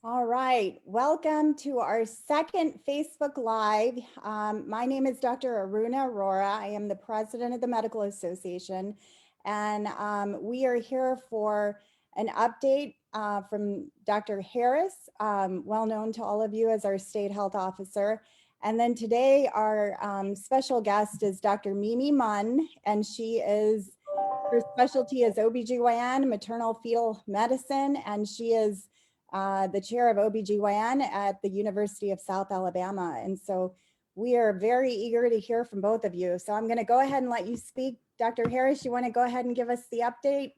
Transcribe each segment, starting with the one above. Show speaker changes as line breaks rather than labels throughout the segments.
All right, welcome to our second Facebook Live. My name is Dr. Aruna Arora. I am the president of the Medical Association, and we are here for an update from Dr. Harris, well known to all of you as our state health officer. And then today our special guest is Dr. Mimi Munn, and her specialty is OBGYN, maternal-fetal medicine, and she is the chair of OBGYN at the University of South Alabama. And so we are very eager to hear from both of you. So I'm going to go ahead and let you speak. Dr. Harris, you want to go ahead and give us the update?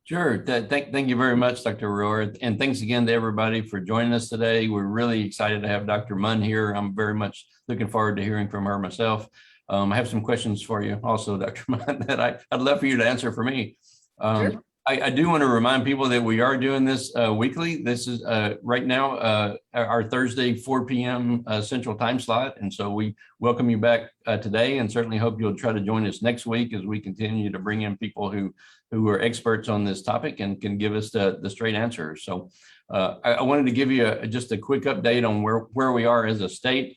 Sure. Thank you very much, Dr. Arora. And thanks again to everybody for joining us today. We're really excited to have Dr. Munn here. I'm very much looking forward to hearing from her myself. I have some questions for you also, Dr. Munn, that I'd love for you to answer for me.
Sure.
I do want to remind people that we are doing this weekly. This is right now our Thursday 4 p.m. Central Time slot. And so we welcome you back today, and certainly hope you'll try to join us next week as we continue to bring in people who are experts on this topic and can give us the straight answers. So I wanted to give you just a quick update on where we are as a state.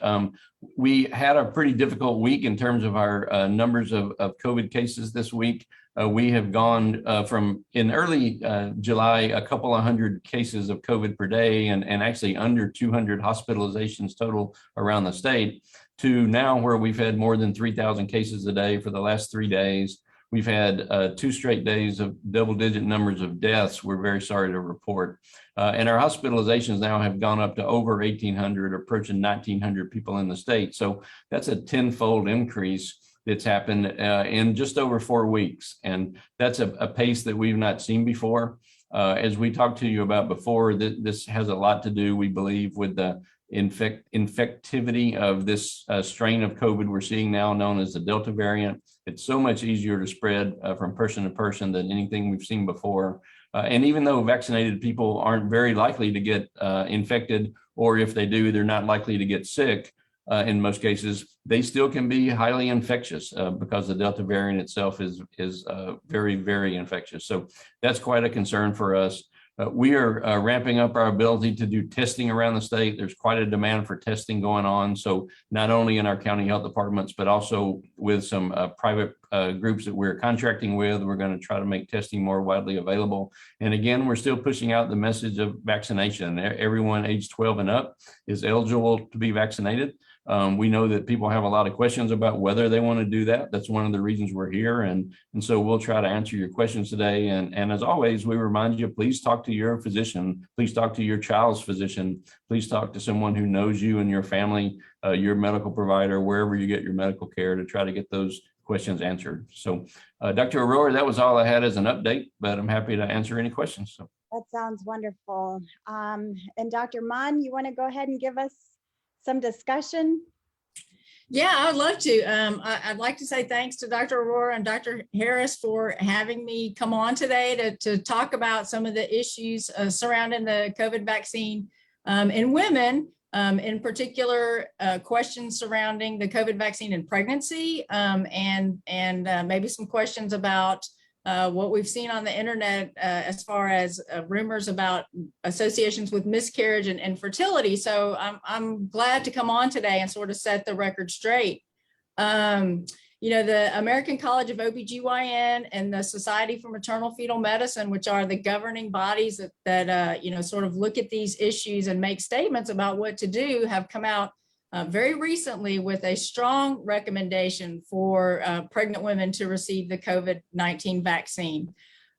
We had a pretty difficult week in terms of our numbers of COVID cases this week. We have gone from in early July, a couple of hundred cases of COVID per day and actually under 200 hospitalizations total around the state, to now where we've had more than 3,000 cases a day for the last 3 days. We've had 2 straight days of double-digit numbers of deaths, we're very sorry to report. And our hospitalizations now have gone up to over 1,800, approaching 1,900 people in the state. So that's a 10-fold increase that's happened in just over 4 weeks. And that's a pace that we've not seen before. As we talked to you about before, this has a lot to do, we believe, with the infectivity of this strain of COVID we're seeing now, known as the Delta variant. It's so much easier to spread from person to person than anything we've seen before. And even though vaccinated people aren't very likely to get infected, or if they do, they're not likely to get sick, in most cases, they still can be highly infectious because the Delta variant itself is very, very infectious. So that's quite a concern for us. We are ramping up our ability to do testing around the state. There's quite a demand for testing going on. So not only in our county health departments, but also with some private groups that we're contracting with, we're going to try to make testing more widely available. And again, we're still pushing out the message of vaccination. Everyone age 12 and up is eligible to be vaccinated. We know that people have a lot of questions about whether they want to do that. That's one of the reasons we're here. And so we'll try to answer your questions today. And as always, we remind you, please talk to your physician. Please talk to your child's physician. Please talk to someone who knows you and your family, your medical provider, wherever you get your medical care, to try to get those questions answered. So Dr. Arora, that was all I had as an update, but I'm happy to answer any questions. So
That sounds wonderful. And Dr. Munn, you want to go ahead and give us some discussion?
Yeah, I would love to. I'd like to say thanks to Dr. Arora and Dr. Harris for having me come on today to talk about some of the issues surrounding the COVID vaccine in women, in particular questions surrounding the COVID vaccine in pregnancy, and maybe some questions about what we've seen on the internet as far as rumors about associations with miscarriage and fertility. So I'm glad to come on today and sort of set the record straight. You know, the American College of OBGYN and the Society for Maternal-Fetal Medicine, which are the governing bodies that you know, sort of look at these issues and make statements about what to do, have come out very recently with a strong recommendation for pregnant women to receive the COVID-19 vaccine.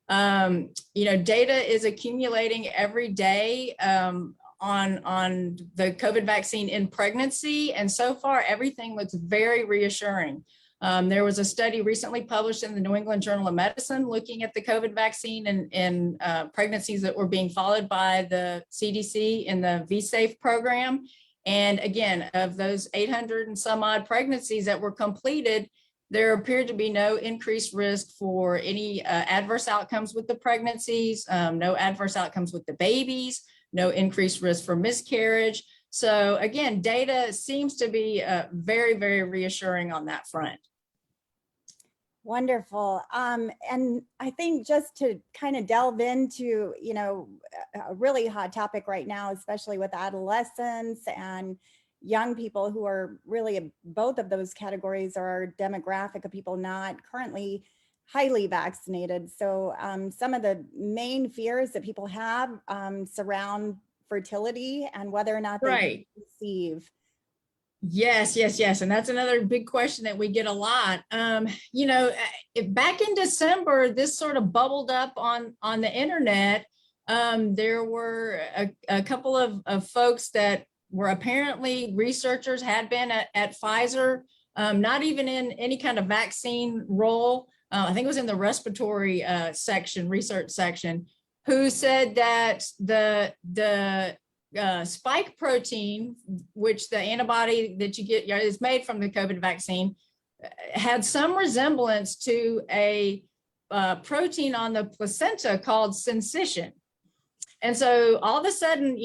You know, data is accumulating every day on the COVID vaccine in pregnancy, and so far everything looks very reassuring. There was a study recently published in the New England Journal of Medicine looking at the COVID vaccine in pregnancies that were being followed by the CDC in the VSafe program. And again, of those 800 and some odd pregnancies that were completed, there appeared to be no increased risk for any adverse outcomes with the pregnancies, no adverse outcomes with the babies, no increased risk for miscarriage. So again, data seems to be very, very reassuring on that front.
Wonderful. And I think just to kind of delve into, a really hot topic right now, especially with adolescents and young people who are really both of those categories are our demographic of people not currently highly vaccinated. So some of the main fears that people have surround fertility and whether or not they
Right.
can conceive.
Yes, yes, yes. And that's another big question that we get a lot. Back in December, this sort of bubbled up on the internet. There were a couple of folks that were apparently researchers, had been at Pfizer, not even in any kind of vaccine role. I think it was in the respiratory section, research section, who said that the spike protein, which the antibody that you get is made from the COVID vaccine, had some resemblance to a protein on the placenta called syncytin. And so all of a sudden,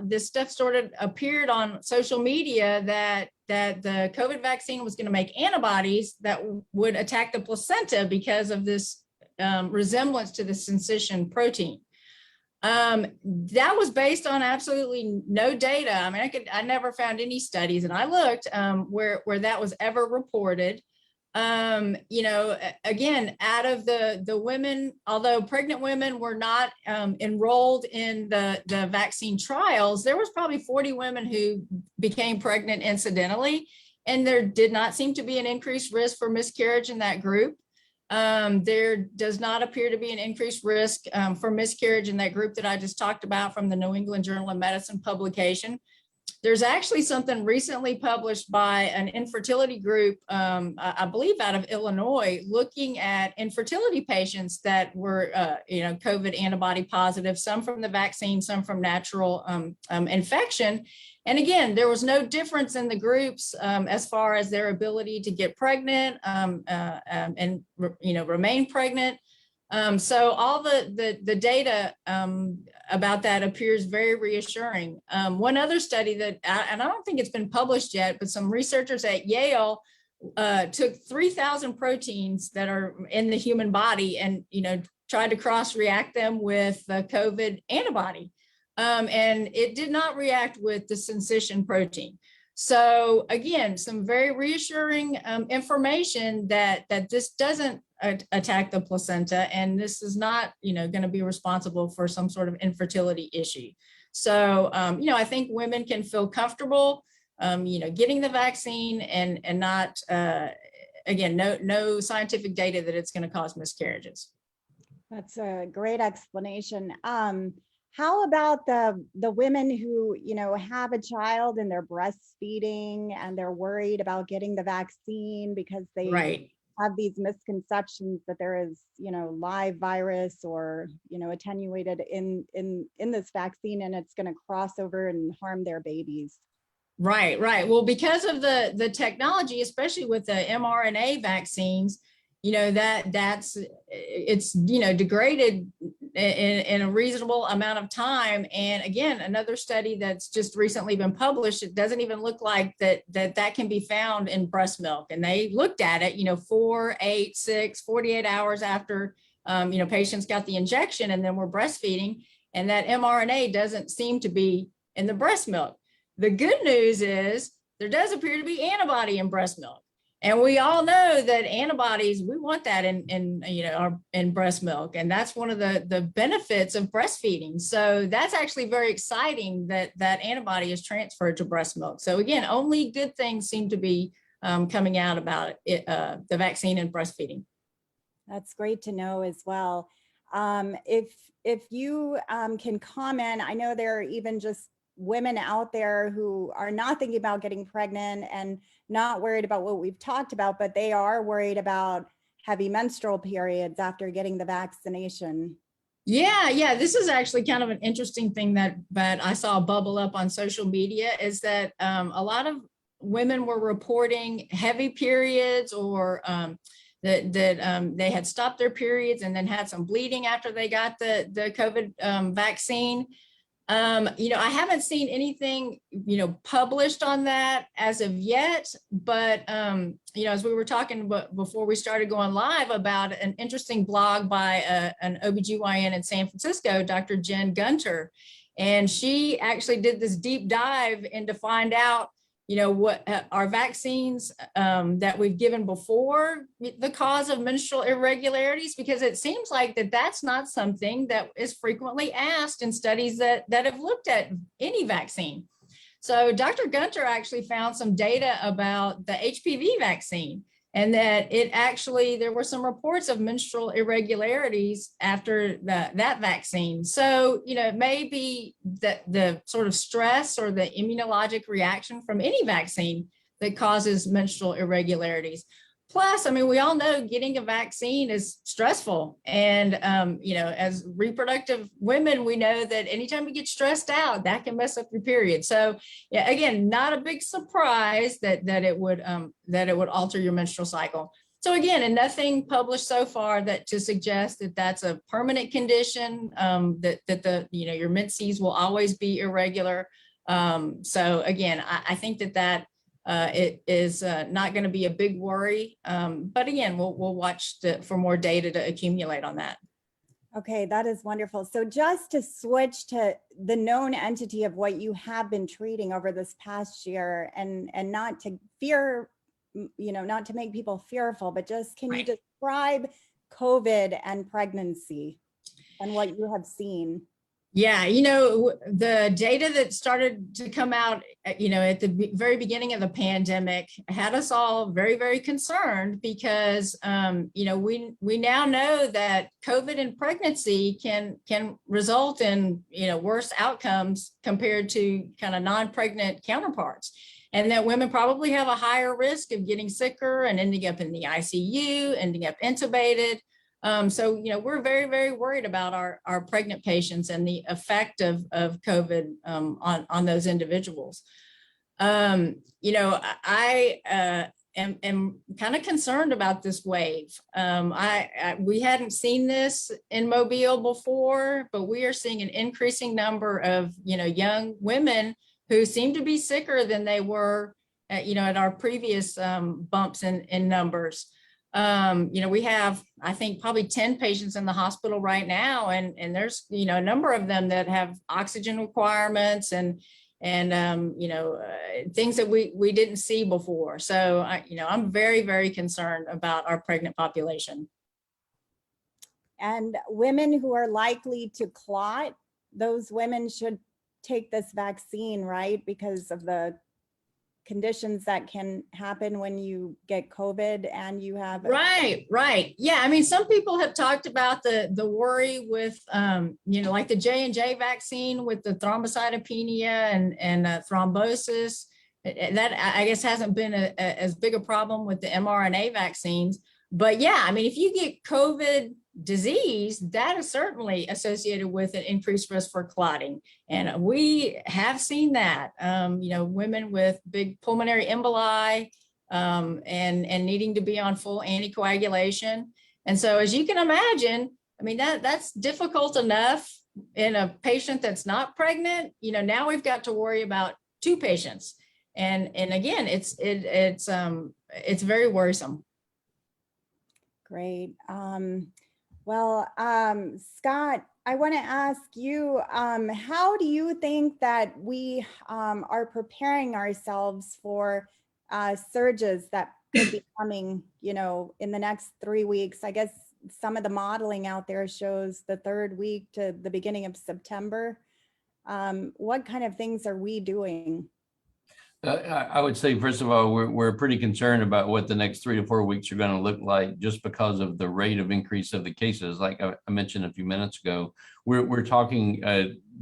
this stuff sort of appeared on social media that the COVID vaccine was going to make antibodies that would attack the placenta because of this resemblance to the syncytin protein. That was based on absolutely no data. I mean, I never found any studies, and I looked where that was ever reported. Again, out of the women, although pregnant women were not enrolled in the vaccine trials, there was probably 40 women who became pregnant incidentally, and there did not seem to be an increased risk for miscarriage in that group. There does not appear to be an increased risk for miscarriage in that group that I just talked about from the New England Journal of Medicine publication. There's actually something recently published by an infertility group, I believe out of Illinois, looking at infertility patients that were, COVID antibody positive, some from the vaccine, some from natural infection. And again, there was no difference in the groups as far as their ability to get pregnant and remain pregnant. So all the data about that appears very reassuring. One other study that, and I don't think it's been published yet, but some researchers at Yale took 3,000 proteins that are in the human body and tried to cross-react them with the COVID antibody. And it did not react with the syncytin protein. So again, some very reassuring information that this doesn't attack the placenta, and this is not, going to be responsible for some sort of infertility issue. So, I think women can feel comfortable, getting the vaccine and not, again, no scientific data that it's going to cause miscarriages.
That's a great explanation. How about the women who, have a child and they're breastfeeding and they're worried about getting the vaccine because they have these misconceptions that there is, live virus or, attenuated in this vaccine, and it's going to cross over and harm their babies?
Right. Well, because of the technology, especially with the mRNA vaccines, it's degraded in a reasonable amount of time. And again, another study that's just recently been published, it doesn't even look like that can be found in breast milk. And they looked at it, 4, 8, 6, 48 hours after patients got the injection and then were breastfeeding, and that mRNA doesn't seem to be in the breast milk. The good news is there does appear to be antibody in breast milk. And we all know that antibodies, we want that in breast milk. And that's one of the benefits of breastfeeding. So that's actually very exciting that antibody is transferred to breast milk. So again, only good things seem to be coming out about it, the vaccine and breastfeeding.
That's great to know as well. If you can comment, I know there are even just women out there who are not thinking about getting pregnant and not worried about what we've talked about, but they are worried about heavy menstrual periods after getting the vaccination.
Yeah. This is actually kind of an interesting thing that I saw bubble up on social media, is that a lot of women were reporting heavy periods, or that they had stopped their periods and then had some bleeding after they got the COVID vaccine. I haven't seen anything, published on that as of yet, but, as we were talking before we started going live about an interesting blog by an OBGYN in San Francisco, Dr. Jen Gunter, and she actually did this deep dive into find out, what our vaccines that we've given before the cause of menstrual irregularities, because it seems like that's not something that is frequently asked in studies that have looked at any vaccine. So Dr. Gunter actually found some data about the HPV vaccine, and that there were some reports of menstrual irregularities after that vaccine. So, it may be that the sort of stress or the immunologic reaction from any vaccine that causes menstrual irregularities. Plus, we all know getting a vaccine is stressful. And, as reproductive women, we know that anytime you get stressed out, that can mess up your period. So yeah, again, not a big surprise that it would alter your menstrual cycle. So again, and nothing published so far to suggest that that's a permanent condition, that your menses will always be irregular. So again, I think that it is not going to be a big worry. But again, we'll watch for more data to accumulate on that.
Okay, that is wonderful. So just to switch to the known entity of what you have been treating over this past year, and not to fear, not to make people fearful, but just can you describe COVID and pregnancy and what you have seen?
Yeah, the data that started to come out, at the very beginning of the pandemic had us all very, very concerned because, we now know that COVID and pregnancy can result in, worse outcomes compared to kind of non-pregnant counterparts. And that women probably have a higher risk of getting sicker and ending up in the ICU, ending up intubated. So, we're very, very worried about our pregnant patients and the effect of COVID on those individuals. I am kind of concerned about this wave. We hadn't seen this in Mobile before, but we are seeing an increasing number of, young women who seem to be sicker than they were, at our previous bumps in numbers. We have, I think, probably 10 patients in the hospital right now, and there's, a number of them that have oxygen requirements and things that we didn't see before. So, I'm very, very concerned about our pregnant population.
And women who are likely to clot, those women should take this vaccine, right? Because of the conditions that can happen when you get COVID and you have.
Right. Yeah. Some people have talked about the worry with, like the J&J vaccine with the thrombocytopenia and thrombosis. That, I guess, hasn't been as big a problem with the mRNA vaccines. But yeah, if you get COVID disease, that is certainly associated with an increased risk for clotting. And we have seen that, women with big pulmonary emboli and needing to be on full anticoagulation. And so, as you can imagine, that's difficult enough in a patient that's not pregnant. Now we've got to worry about two patients. And again, it's very worrisome.
Great. Well, Scott, I want to ask you, how do you think that we are preparing ourselves for surges that could be coming, in the next 3 weeks? I guess some of the modeling out there shows the third week to the beginning of September. What kind of things are we doing?
I would say, first of all, we're pretty concerned about what the next 3 to 4 weeks are going to look like, just because of the rate of increase of the cases. Like I mentioned a few minutes ago, we're talking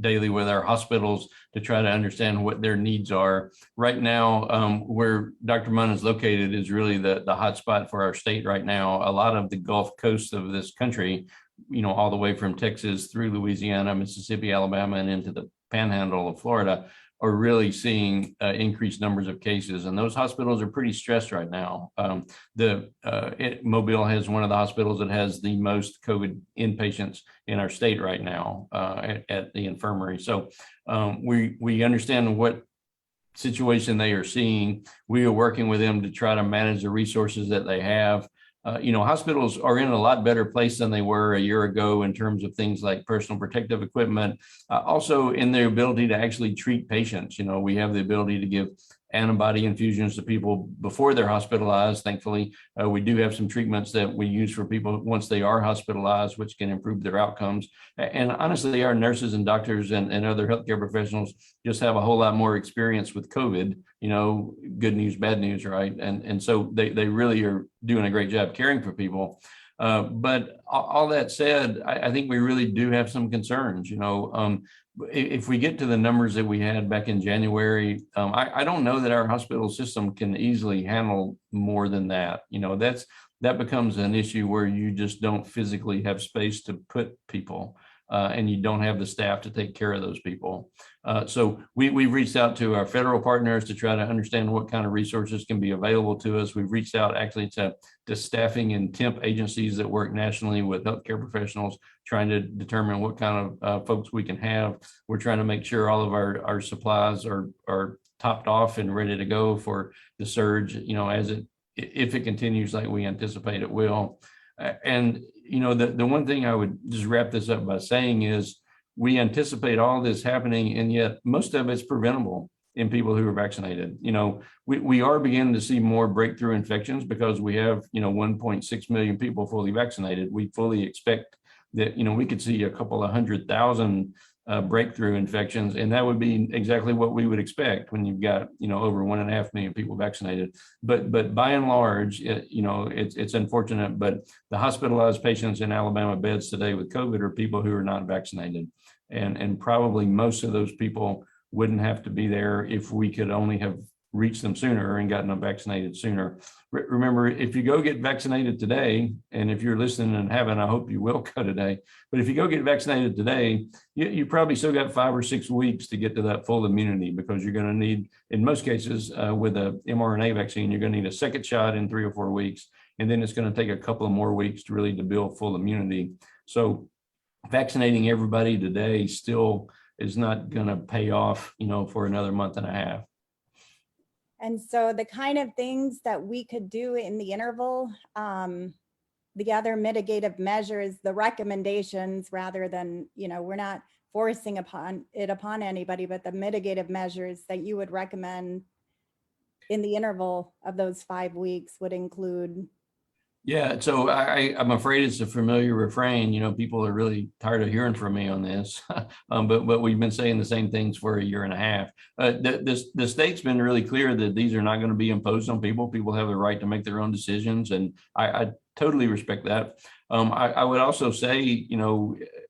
daily with our hospitals to try to understand what their needs are. Right now, where Dr. Munn is located is really the hot spot for our state right now. A lot of the Gulf Coast of this country, all the way from Texas through Louisiana, Mississippi, Alabama, and into the panhandle of Florida, are really seeing increased numbers of cases, and those hospitals are pretty stressed right now. Mobile has one of the hospitals that has the most COVID inpatients in our state right now at the infirmary. So we understand what situation they are seeing. We are working with them to try to manage the resources that they have. Hospitals are in a lot better place than they were a year ago in terms of things like personal protective equipment, also in their ability to actually treat patients. We have the ability to give antibody infusions to people before they're hospitalized. Thankfully, we do have some treatments that we use for people once they are hospitalized, which can improve their outcomes. And honestly, our nurses and doctors and other healthcare professionals just have a whole lot more experience with COVID, good news, bad news, right? And so they really are doing a great job caring for people. But all that said, I think we really do have some concerns. If we get to the numbers that we had back in January, I don't know that our hospital system can easily handle more than that. That becomes an issue where you just don't physically have space to put people, and you don't have the staff to take care of those people. So we've reached out to our federal partners to try to understand what kind of resources can be available to us. We've reached out actually to staffing and temp agencies that work nationally with healthcare professionals, trying to determine what kind of folks we can have. We're trying to make sure all of our supplies are topped off and ready to go for the surge, if it continues like we anticipate it will. And the one thing I would just wrap this up by saying is we anticipate all this happening, and yet most of it's preventable in people who are vaccinated. We are beginning to see more breakthrough infections because we have 1.6 million people fully vaccinated. We fully expect that we could see a couple of 100,000 breakthrough infections, and that would be exactly what we would expect when you've got over 1.5 million people vaccinated. But by and large, it's unfortunate, but the hospitalized patients in Alabama beds today with COVID are people who are not vaccinated, and probably most of those people wouldn't have to be there if we could only have reached them sooner and gotten them vaccinated sooner. Remember, if you go get vaccinated today, and if you're listening and haven't, I hope you will go today, but if you go get vaccinated today, you probably still got 5 or 6 weeks to get to that full immunity, because you're going to need, in most cases, with a mRNA vaccine, you're going to need a second shot in 3 or 4 weeks, and then it's going to take a couple of more weeks to really to build full immunity. So vaccinating everybody today still is not going to pay off, for another month and a half.
And so the kind of things that we could do in the interval, the other mitigative measures, the recommendations, rather than, we're not forcing upon anybody, but the mitigative measures that you would recommend in the interval of those 5 weeks would include.
Yeah, so I'm afraid it's a familiar refrain. People are really tired of hearing from me on this, but we've been saying the same things for 1.5 years. The state's been really clear that these are not going to be imposed on people. People have the right to make their own decisions, and I totally respect that. I would also say,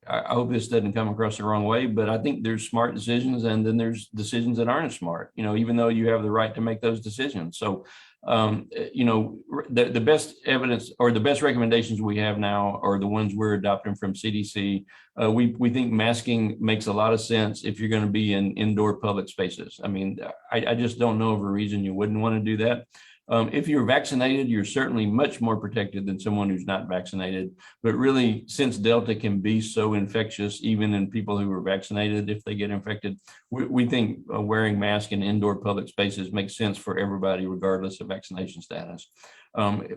I hope this doesn't come across the wrong way, but I think there's smart decisions, and then there's decisions that aren't smart, even though you have the right to make those decisions. So the best evidence or the best recommendations we have now are the ones we're adopting from CDC. We think masking makes a lot of sense if you're going to be in indoor public spaces. I mean, I just don't know of a reason you wouldn't want to do that. If you're vaccinated, you're certainly much more protected than someone who's not vaccinated. But really, since Delta can be so infectious, even in people who are vaccinated, if they get infected, we think wearing masks in indoor public spaces makes sense for everybody, regardless of vaccination status.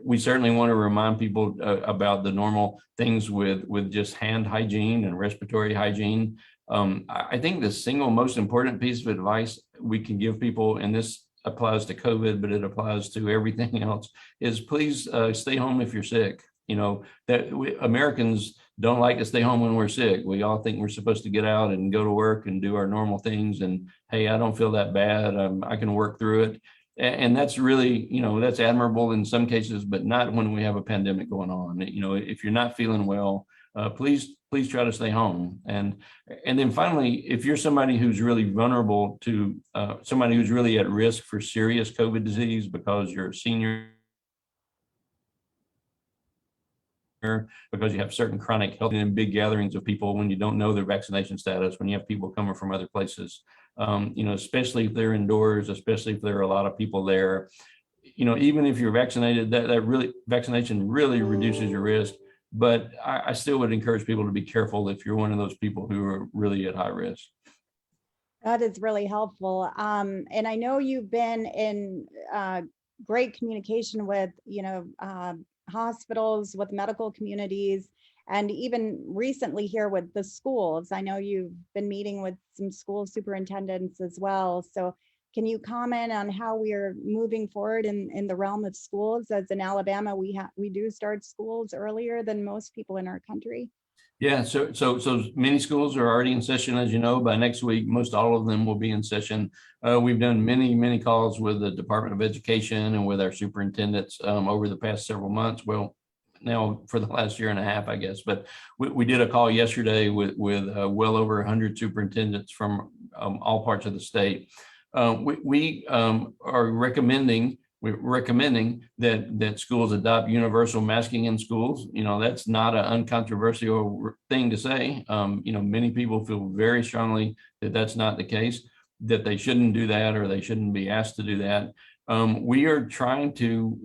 We certainly want to remind people about the normal things with just hand hygiene and respiratory hygiene. I think the single most important piece of advice we can give people, and this applies to COVID, but it applies to everything else, is please stay home if you're sick. Americans don't like to stay home when we're sick. We all think we're supposed to get out and go to work and do our normal things. And hey, I don't feel that bad. I can work through it. And that's really, that's admirable in some cases, but not when we have a pandemic going on. If you're not feeling well, please try to stay home. And then finally, if you're somebody who's really vulnerable to somebody who's really at risk for serious COVID disease because you're a senior, because you have certain chronic health and big gatherings of people when you don't know their vaccination status, when you have people coming from other places, especially if they're indoors, especially if there are a lot of people there. Even if you're vaccinated, vaccination really reduces your risk. But I still would encourage people to be careful if you're one of those people who are really at high risk.
That is really helpful. And I know you've been in great communication with, hospitals, with medical communities, and even recently here with the schools. I know you've been meeting with some school superintendents as well. So can you comment on how we are moving forward in the realm of schools? As in Alabama, we do start schools earlier than most people in our country.
Yeah, so many schools are already in session, as you know. By next week, most all of them will be in session. We've done many calls with the Department of Education and with our superintendents over the past several months. Well, now for the last year and a half, I guess. But we did a call yesterday with well over 100 superintendents from all parts of the state. We are recommending that schools adopt universal masking in schools. That's not an uncontroversial thing to say. Many people feel very strongly that that's not the case, that they shouldn't do that or they shouldn't be asked to do that. We are trying to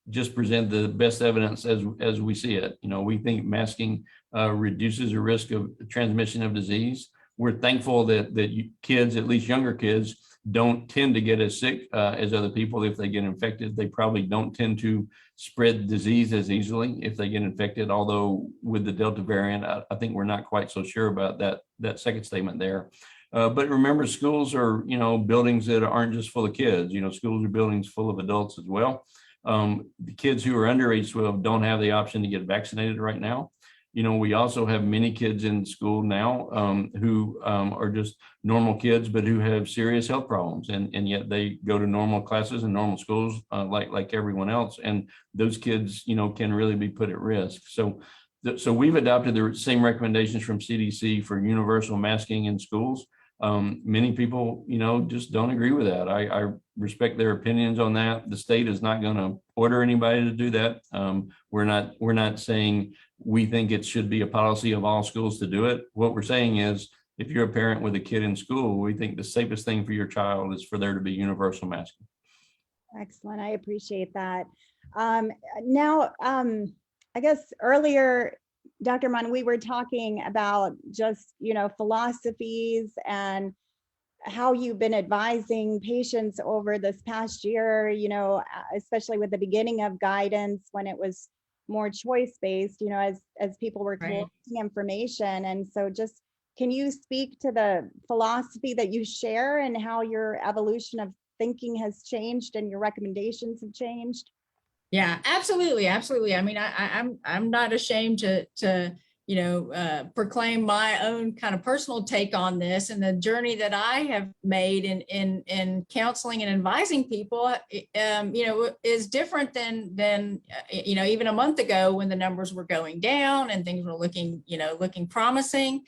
just present the best evidence as we see it. We think masking reduces the risk of transmission of disease. We're thankful that kids, at least younger kids, don't tend to get as sick as other people. If they get infected, they probably don't tend to spread disease as easily if they get infected. Although with the Delta variant, I think we're not quite so sure about that second statement there. But remember, schools are, buildings that aren't just full of kids. Schools are buildings full of adults as well. The kids who are under age 12 don't have the option to get vaccinated right now. We also have many kids in school now who are just normal kids, but who have serious health problems, and yet they go to normal classes and normal schools like everyone else. And those kids, can really be put at risk. So we've adopted the same recommendations from CDC for universal masking in schools. Many people, just don't agree with that. I respect their opinions on that. The state is not going to order anybody to do that. We're not saying we think it should be a policy of all schools to do it. What we're saying is, if you're a parent with a kid in school, we think the safest thing for your child is for there to be universal masking.
Excellent. I appreciate that. Now, I guess earlier, Dr. Munn, we were talking about just, philosophies and how you've been advising patients over this past year, especially with the beginning of guidance when it was more choice-based, as people were collecting information. And so just, can you speak to the philosophy that you share and how your evolution of thinking has changed and your recommendations have changed?
Yeah, absolutely. Absolutely. I mean, I'm not ashamed to proclaim my own kind of personal take on this, and the journey that I have made in counseling and advising people, is different than even a month ago when the numbers were going down and things were looking promising.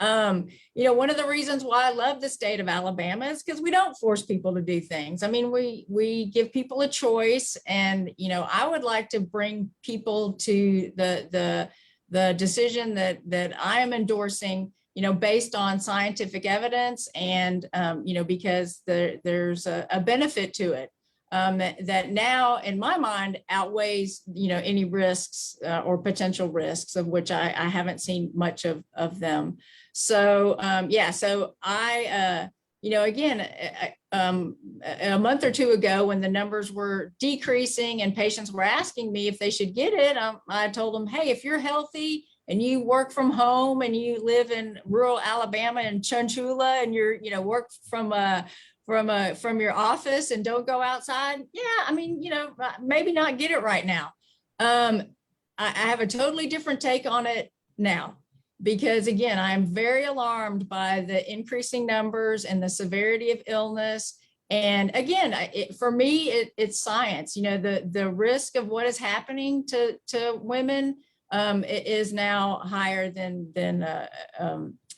One of the reasons why I love the state of Alabama is because we don't force people to do things. I mean, we give people a choice, and, I would like to bring people to the decision that I am endorsing, based on scientific evidence, and, because there's a benefit to it. That now, in my mind, outweighs any risks or potential risks, of which I haven't seen much of them. So so I again, a month or two ago, when the numbers were decreasing and patients were asking me if they should get it, I told them, hey, if you're healthy and you work from home and you live in rural Alabama in Chunchula, and you're work from your office and don't go outside, I mean, maybe not get it right now. I have a totally different take on it now, because again, I'm very alarmed by the increasing numbers and the severity of illness. And again, for me, it's science. The risk of what is happening to women is now higher than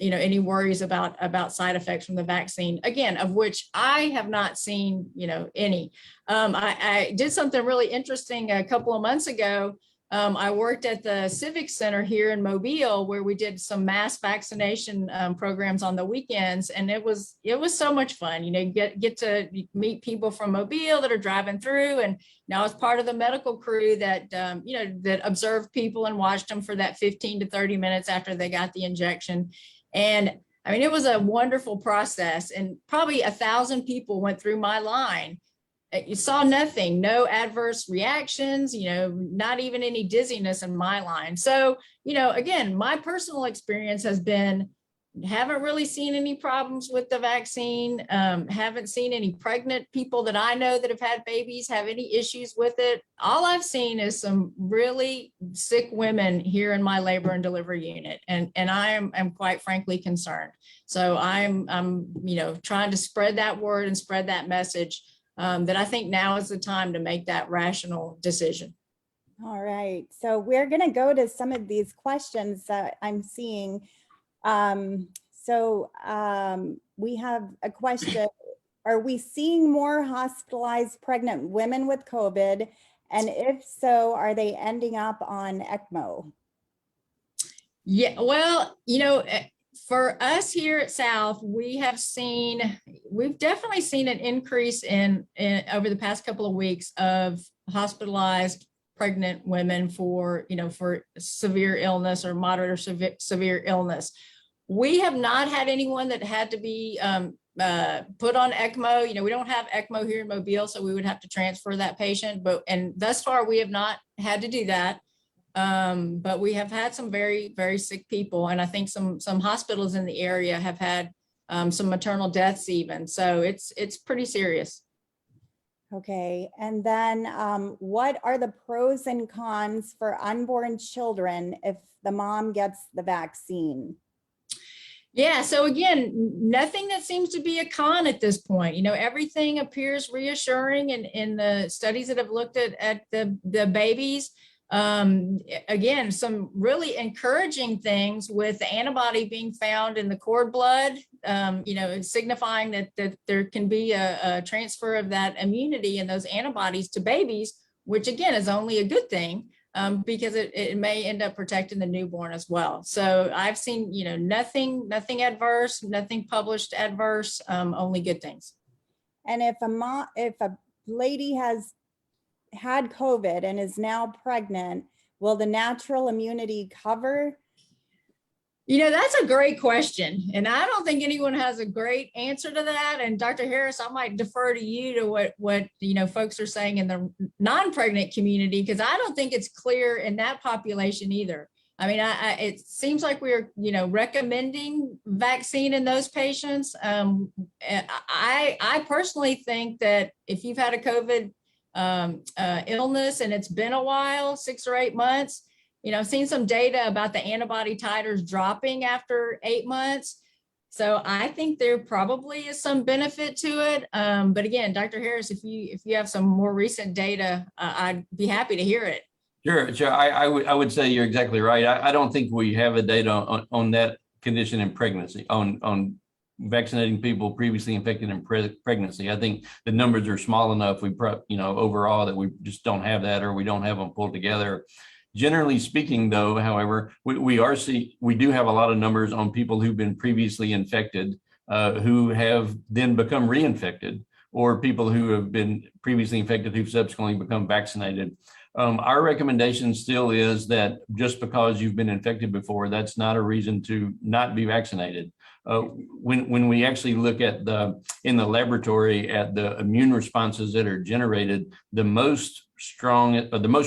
any worries about side effects from the vaccine, again, of which I have not seen any. I did something really interesting a couple of months ago. I worked at the Civic Center here in Mobile, where we did some mass vaccination programs on the weekends, and it was so much fun. You know, get to meet people from Mobile that are driving through, and I was part of the medical crew that that observed people and watched them for that 15 to 30 minutes after they got the injection. And I mean, it was a wonderful process, and probably 1,000 people went through my line. You saw nothing, no adverse reactions, not even any dizziness in my line. So, again, my personal experience has been, haven't really seen any problems with the vaccine, haven't seen any pregnant people that I know that have had babies have any issues with it. All I've seen is some really sick women here in my labor and delivery unit. And I am quite frankly concerned. So I'm trying to spread that word and spread that message. That I think now is the time to make that rational decision.
All right, so we're going to go to some of these questions that I'm seeing. We have a question. Are we seeing more hospitalized pregnant women with COVID? And if so, are they ending up on ECMO?
Yeah, well, for us here at South, we've definitely seen an increase in over the past couple of weeks of hospitalized pregnant women for severe illness or moderate or severe illness. We have not had anyone that had to be put on ECMO. We don't have ECMO here in Mobile, so we would have to transfer that patient. And thus far, we have not had to do that. But we have had some very, very sick people. And I think some hospitals in the area have had some maternal deaths even. So it's pretty serious.
Okay. And then what are the pros and cons for unborn children if the mom gets the vaccine?
Yeah, so again, nothing that seems to be a con at this point. Everything appears reassuring in the studies that have looked at the babies. Again, some really encouraging things with the antibody being found in the cord blood, signifying that there can be a transfer of that immunity and those antibodies to babies, which again is only a good thing because it may end up protecting the newborn as well. So I've seen, nothing adverse, nothing published adverse, only good things.
And if a lady has had COVID and is now pregnant, will the natural immunity cover?
That's a great question. And I don't think anyone has a great answer to that. And Dr. Harris, I might defer to you to what folks are saying in the non-pregnant community, because I don't think it's clear in that population either. I mean, it seems like we're, recommending vaccine in those patients. I personally think that if you've had a COVID illness and it's been a while, 6 or 8 months, I've seen some data about the antibody titers dropping after 8 months. So I think there probably is some benefit to it. But again, Dr. Harris, if you have some more recent data, I'd be happy to hear it.
Sure. I would say you're exactly right. I don't think we have a data on that condition in pregnancy, on vaccinating people previously infected in pregnancy. I think the numbers are small enough. Overall that we just don't have that, or we don't have them pulled together. Generally speaking, though, however, we do have a lot of numbers on people who've been previously infected, who have then become reinfected, or people who have been previously infected who've subsequently become vaccinated. Our recommendation still is that just because you've been infected before, that's not a reason to not be vaccinated. When we actually look at in the laboratory at the immune responses that are generated, the most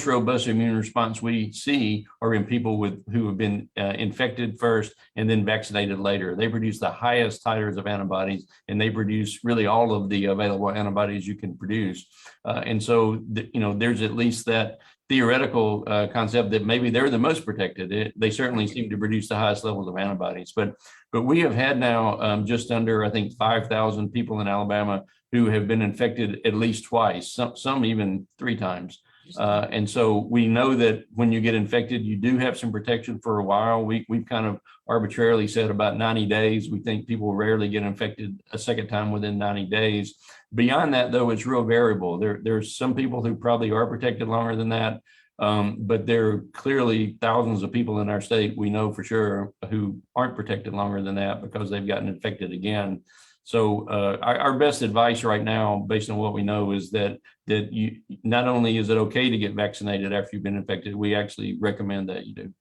robust immune response we see are in people who have been infected first and then vaccinated later. They produce the highest titers of antibodies, and they produce really all of the available antibodies you can produce. And so, there's at least that theoretical concept that maybe they're the most protected. They certainly seem to produce the highest levels of antibodies. But we have had now just under, I think, 5,000 people in Alabama who have been infected at least twice, some even 3 times. And so we know that when you get infected, you do have some protection for a while. We've kind of arbitrarily said about 90 days. We think people rarely get infected a second time within 90 days. Beyond that, though, it's real variable. There's some people who probably are protected longer than that. But there are clearly thousands of people in our state, we know for sure, who aren't protected longer than that because they've gotten infected again. So our best advice right now, based on what we know, is that you not only is it okay to get vaccinated after you've been infected, we actually recommend that you do.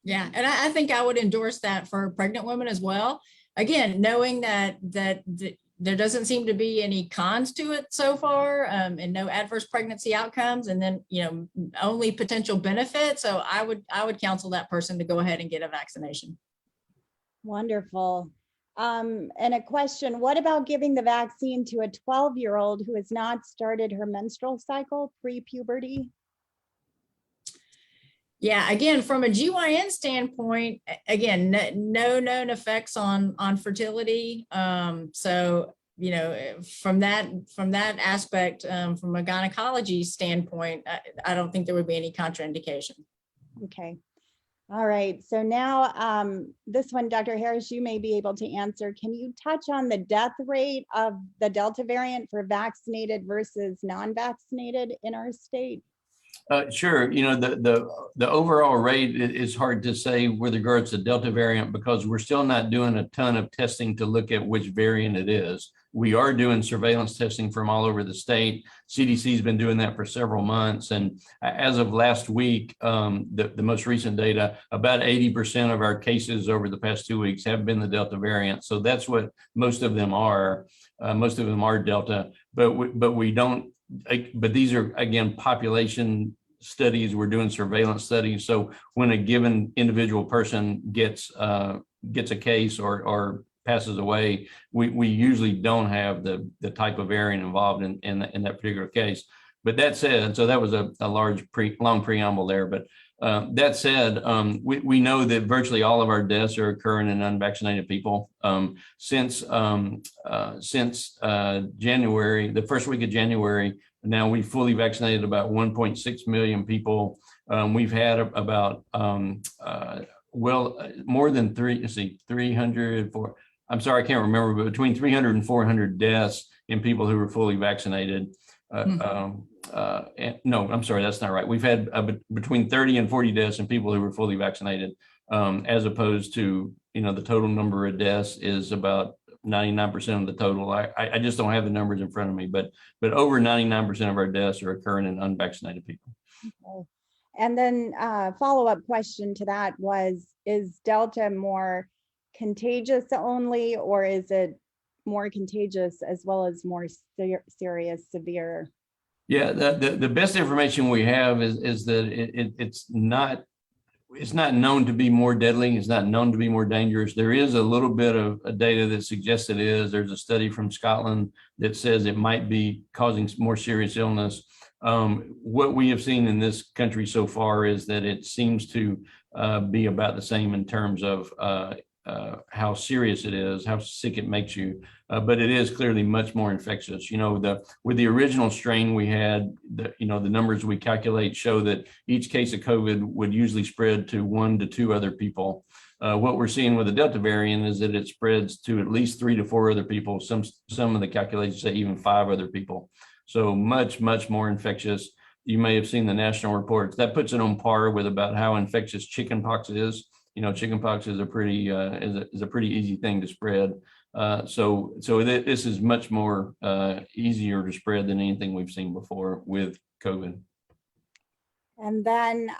Yeah, and I think I would endorse that for pregnant women as well. Again, knowing that there doesn't seem to be any cons to it so far, and no adverse pregnancy outcomes, and then only potential benefits. So I would counsel that person to go ahead and get a vaccination.
Wonderful. And a question, what about giving the vaccine to a 12-year-old who has not started her menstrual cycle pre-puberty?
Yeah, again, from a GYN standpoint, again, no known effects on fertility. So, from that aspect, from a gynecology standpoint, I don't think there would be any contraindication.
Okay. All right. So now this one, Dr. Harris, you may be able to answer. Can you touch on the death rate of the Delta variant for vaccinated versus non-vaccinated in our state?
Sure. The overall rate is hard to say with regards to Delta variant because we're still not doing a ton of testing to look at which variant it is. We are doing surveillance testing from all over the state. CDC has been doing that for several months. And as of last week, the most recent data, about 80% of our cases over the past 2 weeks have been the Delta variant. So that's what most of them are. Most of them are Delta, but we don't. But these are, again, population studies. We're doing surveillance studies. So when a given individual person gets a case or passes away, we usually don't have the type of variant involved in that particular case. But that said, so that was a long preamble there. But that said, we know that virtually all of our deaths are occurring in unvaccinated people. Since January, the first week of January, now we fully vaccinated about 1.6 million people. We've had about more than 300. I'm sorry, I can't remember, but between 300 and 400 deaths in people who were fully vaccinated. No, I'm sorry, that's not right. We've had between 30 and 40 deaths in people who were fully vaccinated, as opposed to, the total number of deaths is about 99% of the total. I just don't have the numbers in front of me, but over 99% of our deaths are occurring in unvaccinated people.
Okay. And then follow-up question to that was, is Delta more contagious only, or is it more contagious as well as more serious, severe?
Yeah, the best information we have is that it's not known to be more deadly. It's not known to be more dangerous. There is a little bit of data that suggests it is. There's a study from Scotland that says it might be causing more serious illness. What we have seen in this country so far is that it seems to be about the same in terms of how serious it is, how sick it makes you, but it is clearly much more infectious. With the original strain we had, the numbers we calculate show that each case of COVID would usually spread to 1 to 2 other people. What we're seeing with the Delta variant is that it spreads to at least 3 to 4 other people. Some of the calculations say even 5 other people. So much more infectious. You may have seen the national reports. That puts it on par with about how infectious chickenpox is. Chickenpox is a pretty easy thing to spread. So this is much more easier to spread than anything we've seen before with COVID.
And then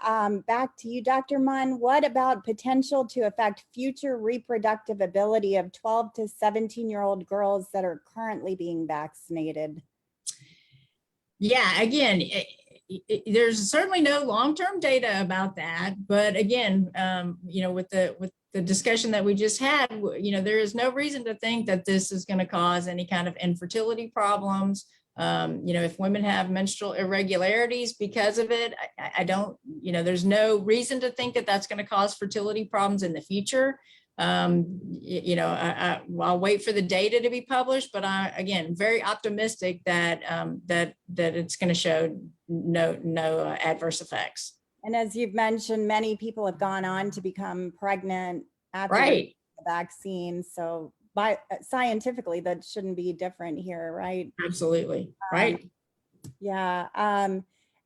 back to you, Dr. Munn, what about potential to affect future reproductive ability of 12 to 17-year-old girls that are currently being vaccinated?
Yeah, again, there's certainly no long-term data about that, but again, with the discussion that we just had, there is no reason to think that this is going to cause any kind of infertility problems. If women have menstrual irregularities because of it, I don't, there's no reason to think that that's going to cause fertility problems in the future. I'll wait for the data to be published, but again, very optimistic that that it's going to show no adverse effects.
And as you've mentioned, many people have gone on to become pregnant after
Right.
the vaccine. So scientifically, that shouldn't be different here, right?
Absolutely. Right.
Yeah.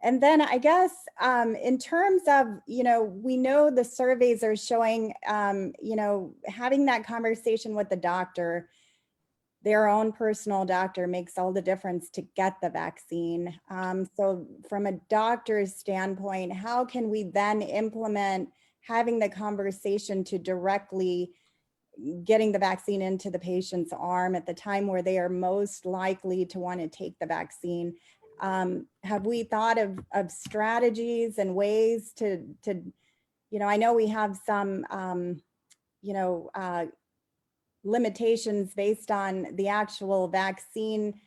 And then I guess in terms of, we know the surveys are showing, having that conversation with the doctor, their own personal doctor, makes all the difference to get the vaccine. So from a doctor's standpoint, how can we then implement having the conversation to directly getting the vaccine into the patient's arm at the time where they are most likely to want to take the vaccine? Have we thought of strategies and ways to, I know we have some, limitations based on the actual vaccine,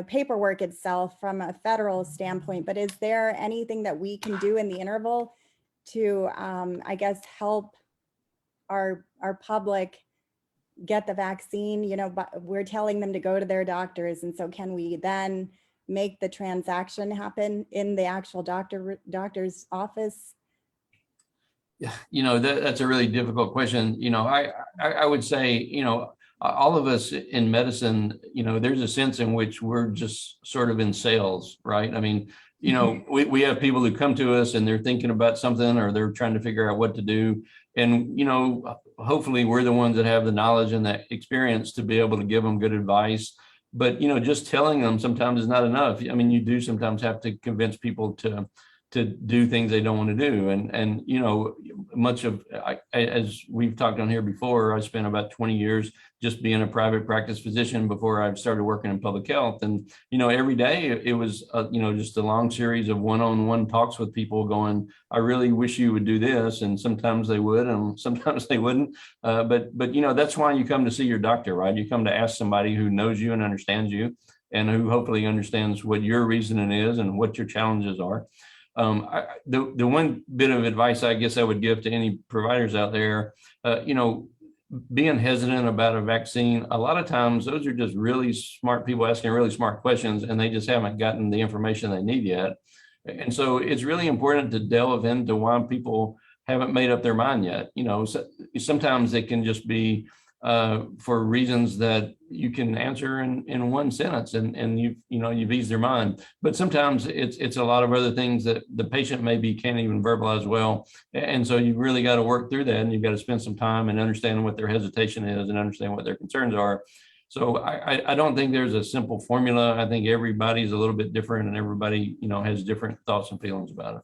paperwork itself from a federal standpoint, but is there anything that we can do in the interval to, I guess, help our public get the vaccine? But we're telling them to go to their doctors. And so can we then make the transaction happen in the actual doctor's office?
Yeah, that's a really difficult question. I would say, all of us in medicine, there's a sense in which we're just sort of in sales, right? I mean, we have people who come to us and they're thinking about something or they're trying to figure out what to do. And, hopefully we're the ones that have the knowledge and the experience to be able to give them good advice. But, just telling them sometimes is not enough. I mean, you do sometimes have to convince people to do things they don't want to do. And much of, as we've talked on here before, I spent about 20 years just being a private practice physician before I started working in public health. And, every day it was, just a long series of one-on-one talks with people going, I really wish you would do this. And sometimes they would, and sometimes they wouldn't. But that's why you come to see your doctor, right? You come to ask somebody who knows you and understands you and who hopefully understands what your reasoning is and what your challenges are. The one bit of advice I guess I would give to any providers out there, being hesitant about a vaccine, a lot of times those are just really smart people asking really smart questions and they just haven't gotten the information they need yet. And so it's really important to delve into why people haven't made up their mind yet. So sometimes it can just be for reasons that you can answer in one sentence and you've eased their mind. But sometimes it's a lot of other things that the patient maybe can't even verbalize well. And so you've really got to work through that and you've got to spend some time and understand what their hesitation is and understand what their concerns are. So I don't think there's a simple formula. I think everybody's a little bit different and everybody, has different thoughts and feelings about it.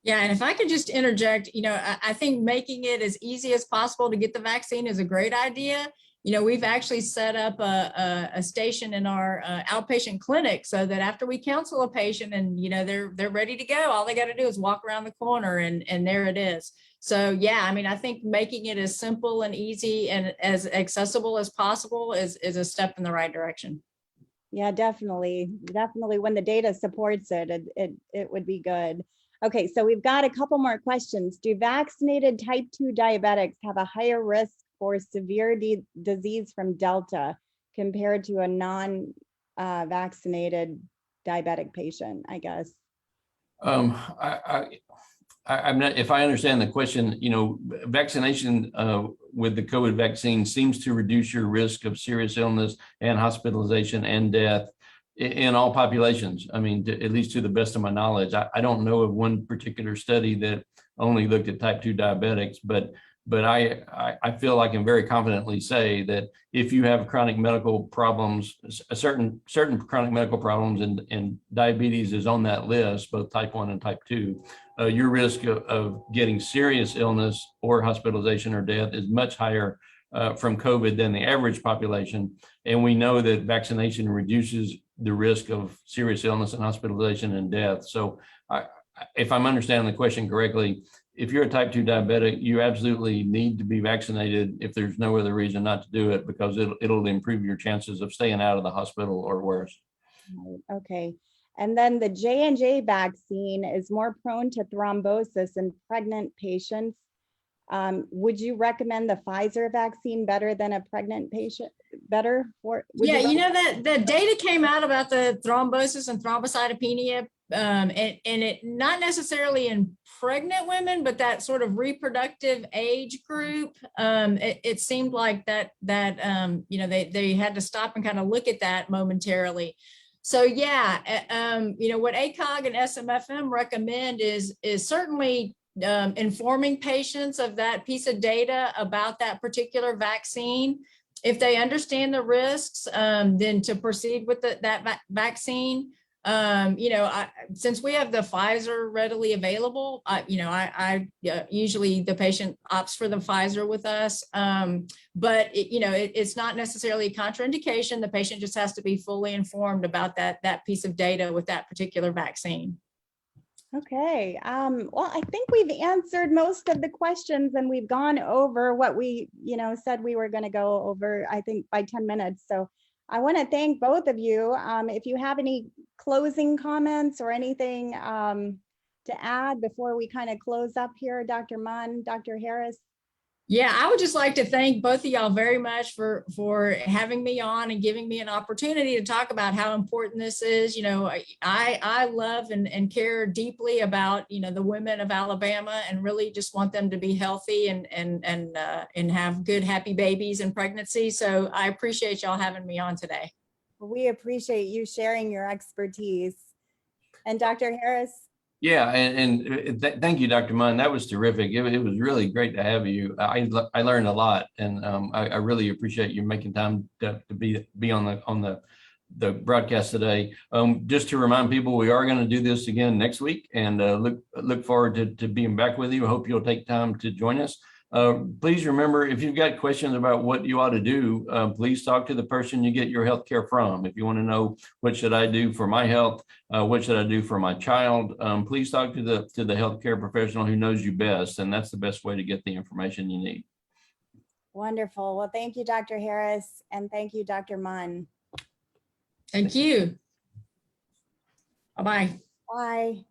Yeah, and if I could just interject, I think making it as easy as possible to get the vaccine is a great idea. We've actually set up a station in our outpatient clinic so that after we counsel a patient and, they're ready to go, all they got to do is walk around the corner and there it is. So, yeah, I mean, I think making it as simple and easy and as accessible as possible is a step in the right direction.
Yeah, definitely. Definitely. When the data supports it, it would be good. Okay, so we've got a couple more questions. Do vaccinated type 2 diabetics have a higher risk for severe disease from Delta compared to a non-vaccinated diabetic patient, I guess?
I'm not, if I understand the question, vaccination with the COVID vaccine seems to reduce your risk of serious illness and hospitalization and death in all populations. I mean, at least to the best of my knowledge. I don't know of one particular study that only looked at type 2 diabetics, but I feel I can very confidently say that if you have chronic medical problems, certain chronic medical problems and diabetes is on that list, both type 1 and type 2, your risk of getting serious illness or hospitalization or death is much higher from COVID than the average population. And we know that vaccination reduces the risk of serious illness and hospitalization and death. So if I'm understanding the question correctly, if you're a type 2 diabetic, you absolutely need to be vaccinated if there's no other reason not to do it, because it'll improve your chances of staying out of the hospital or worse.
Okay. And then the J&J vaccine is more prone to thrombosis in pregnant patients. Would you recommend the Pfizer vaccine better than a pregnant patient? Better?
Yeah, that the data came out about the thrombosis and thrombocytopenia, and it not necessarily in pregnant women, but that sort of reproductive age group. It seemed like that they had to stop and kind of look at that momentarily. So yeah, what ACOG and SMFM recommend is certainly informing patients of that piece of data about that particular vaccine. If they understand the risks, then to proceed with that vaccine. Since we have the Pfizer readily available, usually the patient opts for the Pfizer with us. But it's not necessarily a contraindication. The patient just has to be fully informed about that piece of data with that particular vaccine.
Okay, well, I think we've answered most of the questions and we've gone over what we, said we were going to go over, I think by 10 minutes. So I want to thank both of you. If you have any closing comments or anything to add before we kind of close up here, Dr. Munn, Dr. Harris.
Yeah, I would just like to thank both of y'all very much for having me on and giving me an opportunity to talk about how important this is. I love and care deeply about, the women of Alabama, and really just want them to be healthy and have good, happy babies and pregnancy. So I appreciate y'all having me on today.
We appreciate you sharing your expertise. And Dr. Harris?
Yeah, and thank you, Dr. Munn. That was terrific. It was really great to have you. I learned a lot, and I really appreciate you making time to be on the broadcast today. Just to remind people, we are going to do this again next week, and look forward to being back with you. I hope you'll take time to join us. Please remember, if you've got questions about what you ought to do, please talk to the person you get your health care from. If you want to know what should I do for my health, what should I do for my child, please talk to the healthcare professional who knows you best, and that's the best way to get the information you need.
Wonderful. Well, thank you, Dr. Harris, and thank you, Dr. Munn.
Thank you. Bye-bye.
Bye.